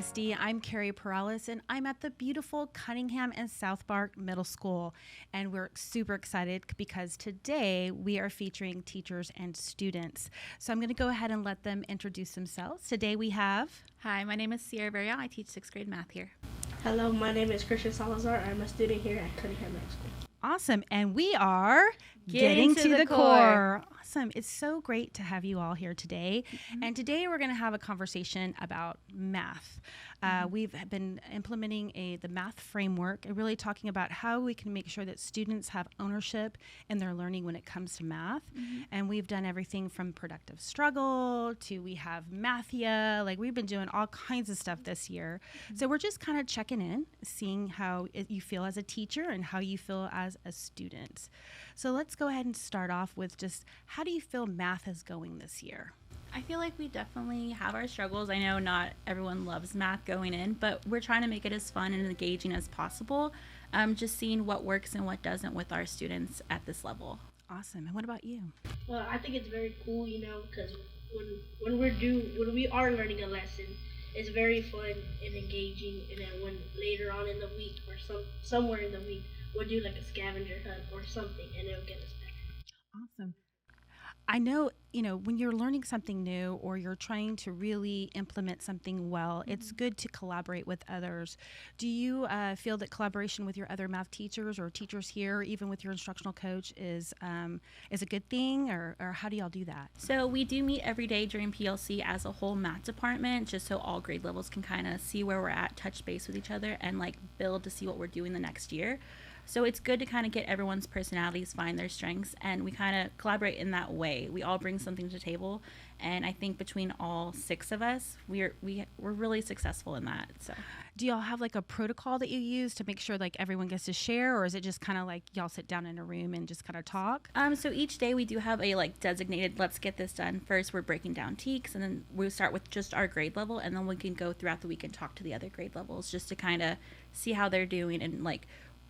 CCISD. I'm Cary Perales, and I'm at the beautiful Cunningham and South Park Middle School. And we're super excited because today we are featuring teachers and students. So I'm going to go ahead and let them introduce themselves. Today we have... Hi, my name is Villarreal. I teach 6th grade math here. Hello, my name is Christi Salazar. I'm a student here at Cunningham Middle School. Awesome. And we are getting to the core. Awesome. It's so great to have you all here today. Mm-hmm. And today we're going to have a conversation about math. We've been implementing the math framework and really talking about how we can make sure that students have ownership in their learning when it comes to math. Mm-hmm. And we've done everything from productive struggle to we have Mathia. Like we've been doing all kinds of stuff this year. Mm-hmm. So we're just kind of checking in, seeing how you feel as a teacher and how you feel as a student. So let's go ahead and start off with just how do you feel math is going this year? I feel like we definitely have our struggles. I know not everyone loves math going in, but we're trying to make it as fun and engaging as possible. Just seeing what works and what doesn't with our students at this level. Awesome. And what about you? Well, I think it's very cool, because when we are learning a lesson, it's very fun and engaging. And then when later on in the week or somewhere in the week, we'll do like a scavenger hunt or something, and it'll get us better. Awesome. I know, when you're learning something new or you're trying to really implement something well, mm-hmm. it's good to collaborate with others. Do you feel that collaboration with your other math teachers or teachers here, even with your instructional coach, is a good thing, or how do y'all do that? So we do meet every day during PLC as a whole math department, just so all grade levels can kind of see where we're at, touch base with each other, and build to see what we're doing the next year. So it's good to kind of get everyone's personalities, find their strengths, and we kind of collaborate in that way. We all bring something to the table, and I think between all 6 of us, we're really successful in that. So, do y'all have a protocol that you use to make sure everyone gets to share, or is it just kind of y'all sit down in a room and just kind of talk? So each day we do have a designated let's get this done. First we're breaking down TEKs, and then we start with just our grade level, and then we can go throughout the week and talk to the other grade levels just to kind of see how they're doing and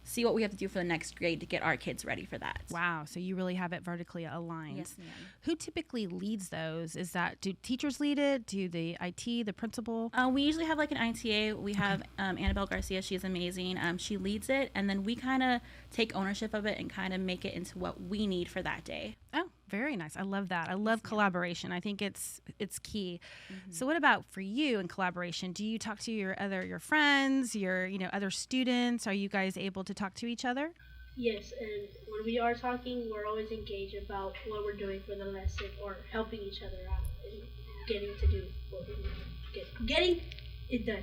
see what we have to do for the next grade to get our kids ready for that. Wow. So you really have it vertically aligned. Yes, ma'am. Who typically leads those? Do teachers lead it? Do the IT, the principal? We usually have an ITA. We have Annabelle Garcia. She's amazing. She leads it, and then we kind of take ownership of it and kind of make it into what we need for that day. Oh, very nice. I love that. I love collaboration. I think it's key. Mm-hmm. So what about for you in collaboration? Do you talk to your friends, your other students? Are you guys able to talk to each other? Yes, and when we are talking, we're always engaged about what we're doing for the lesson or helping each other out and getting to do what we need to get. Getting it done.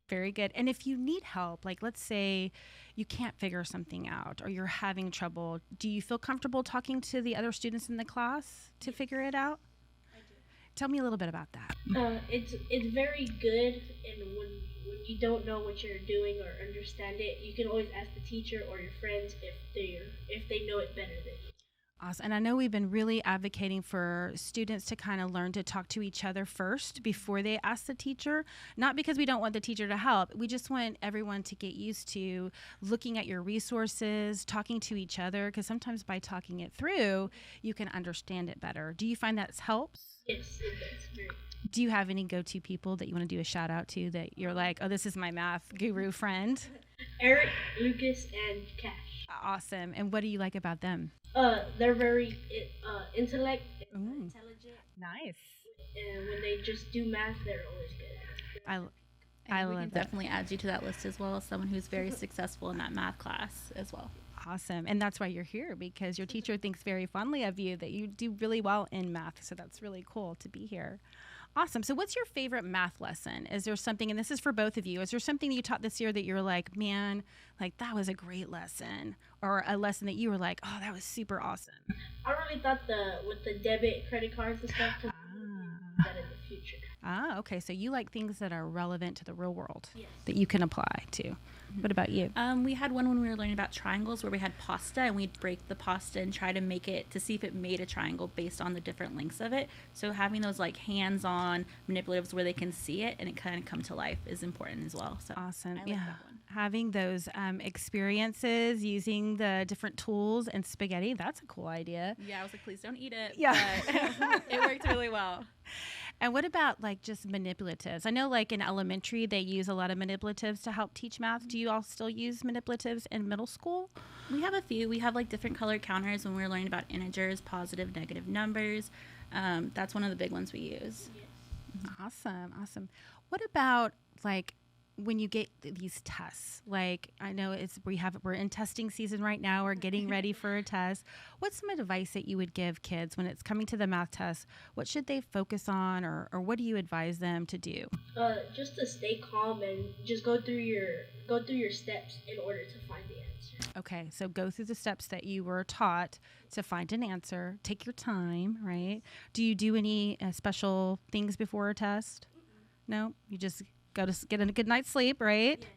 Very good. And if you need help, let's say you can't figure something out or you're having trouble, do you feel comfortable talking to the other students in the class to figure it out? I do. Tell me a little bit about that. It's very good, and when you don't know what you're doing or understand it, you can always ask the teacher or your friends if they know it better than you. Awesome. And I know we've been really advocating for students to kind of learn to talk to each other first before they ask the teacher, not because we don't want the teacher to help. We just want everyone to get used to looking at your resources, talking to each other, because sometimes by talking it through, you can understand it better. Do you find that helps? Yes, it does. Very. Do you have any go-to people that you want to do a shout out to that you're oh, this is my math guru friend? Eric, Lucas, and Cash. Awesome. And what do you like about them? They're very intelligent. Nice. And when they just do math, they're always good at it. I we love can that. definitely add you to that list as well as someone who's very successful in that math class as well. Awesome. And that's why you're here, because your teacher thinks very fondly of you, that you do really well in math. So that's really cool to be here. Awesome. So what's your favorite math lesson? Is there something, and this is for both of you, is there something that you taught this year that you're man, that was a great lesson? Or a lesson that you were oh, that was super awesome? I really thought with the debit, credit cards and stuff, to that in the future. Ah, okay. So you like things that are relevant to the real world, yes, that you can apply to. What about you? We had one when we were learning about triangles where we had pasta, and we'd break the pasta and try to make it to see if it made a triangle based on the different lengths of it. So having those hands-on manipulatives where they can see it and it kind of come to life is important as well. So awesome. I like Yeah. that one. Having those experiences using the different tools and spaghetti, that's a cool idea. Yeah, I was please don't eat it. Yeah. But it worked really well. And what about like just manipulatives? I know like in elementary, they use a lot of manipulatives to help teach math. Do you all still use manipulatives in middle school? We have a few. We have like different color counters when we're learning about integers, positive, negative numbers. That's one of the big ones we use. Awesome. What about like when you get these tests? Like I know we're in testing season right now. We're getting ready for a test. What's some advice that you would give kids when it's coming to the math test? What should they focus on, or what do you advise them to do? Just to stay calm and just go through your steps in order to find the answer. Okay, so go through the steps that you were taught to find an answer. Take your time, right? Do you do any special things before a test? No, you just go to get a good night's sleep, right? Yes.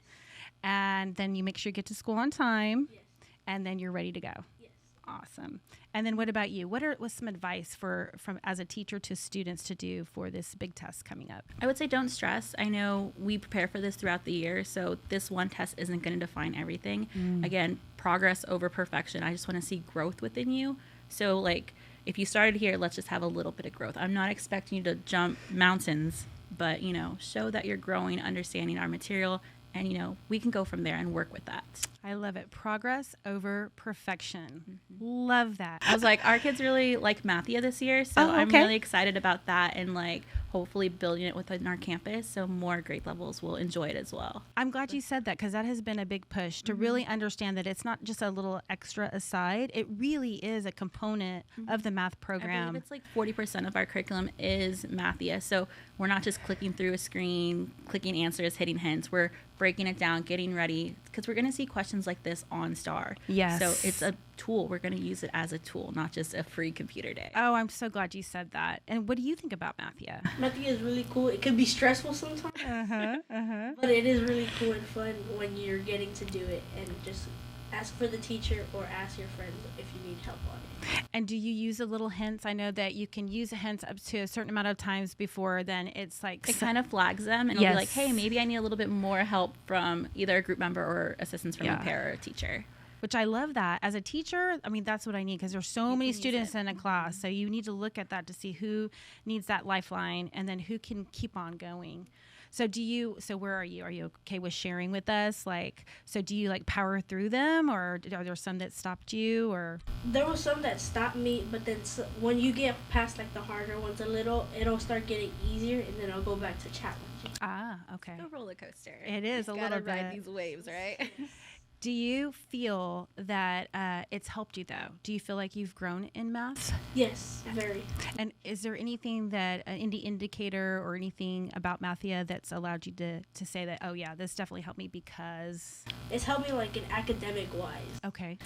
And then you make sure you get to school on time. Yes. And then you're ready to go. Yes. Awesome. And then what about you? What's some advice from as a teacher to students to do for this big test coming up? I would say don't stress. I know we prepare for this throughout the year, so this one test isn't going to define everything. Again, progress over perfection. I just want to see growth within you. So like if you started here, let's just have a little bit of growth. I'm not expecting you to jump mountains, but show that you're growing, understanding our material, and we can go from there and work with that. I love it. Progress over perfection. Love that. I was like, our kids really like Mathia this year, so I'm really excited about that, and like hopefully building it within our campus so more grade levels will enjoy it as well. I'm glad you said that, because that has been a big push to really understand that it's not just a little extra aside. It really is a component of the math I program. believe it's like 40% of our curriculum is Mathia, so we're not just clicking through a screen, clicking answers, hitting hints. We're breaking it down, getting ready, because we're going to see questions like this on STAR. Yes. So it's a tool. We're going to use it as a tool, not just a free computer day. Oh, I'm so glad you said that. And what do you think about Mathia? Mathia is really cool. It can be stressful sometimes, but it is really cool and fun when you're getting to do it, and just ask for the teacher or ask your friends if you need help on it. And do you use the little hints? I know that you can use hints up to a certain amount of times before then it's like... It kind of flags them, and it'll be like, hey, maybe I need a little bit more help from either a group member or assistance from a pair or a teacher. Which I love that. As a teacher, I mean, that's what I need, because there's so many students in a class. So you need to look at that to see who needs that lifeline and then who can keep on going. So where are you? Are you okay with sharing with us? So do you power through them, or are there some that stopped you, or? There was some that stopped me, but then when you get past the harder ones a little, it'll start getting easier, and then I'll go back to challenging. Ah, okay. It's a roller coaster. It is a little bit. Gotta ride these waves, right? Do you feel that it's helped you, though? Do you feel like you've grown in math? Yes, very. And is there anything that, any indicator or anything about Mathia that's allowed you to say that, oh, yeah, this definitely helped me because... It's helped me, in academic-wise. Okay.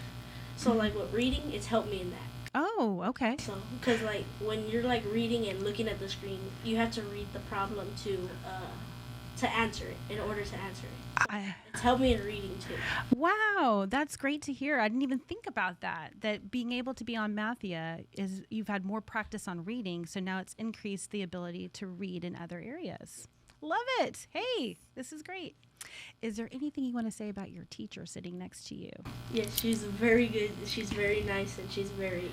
So, with reading, it's helped me in that. Oh, okay. So, because, when you're, reading and looking at the screen, you have to read the problem to answer it, in order to answer it. It's helped me in reading too. Wow, that's great to hear. I didn't even think about that. That being able to be on Mathia is you've had more practice on reading, so now it's increased the ability to read in other areas. Love it. Hey, this is great. Is there anything you want to say about your teacher sitting next to you? Yes, she's very good. She's very nice, and she's very,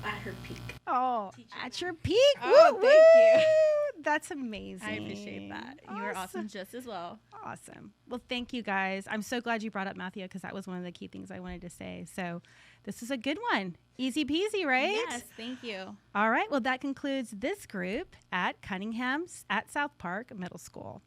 at her peak. Oh, at your peak? Oh, Woo, thank you. That's amazing. I appreciate that. Awesome. You are awesome just as well. Awesome. Well, thank you, guys. I'm so glad you brought up Mathia, because that was one of the key things I wanted to say. So this is a good one. Easy peasy, right? Yes, thank you. All right. Well, that concludes this group at Cunningham at South Park Middle School.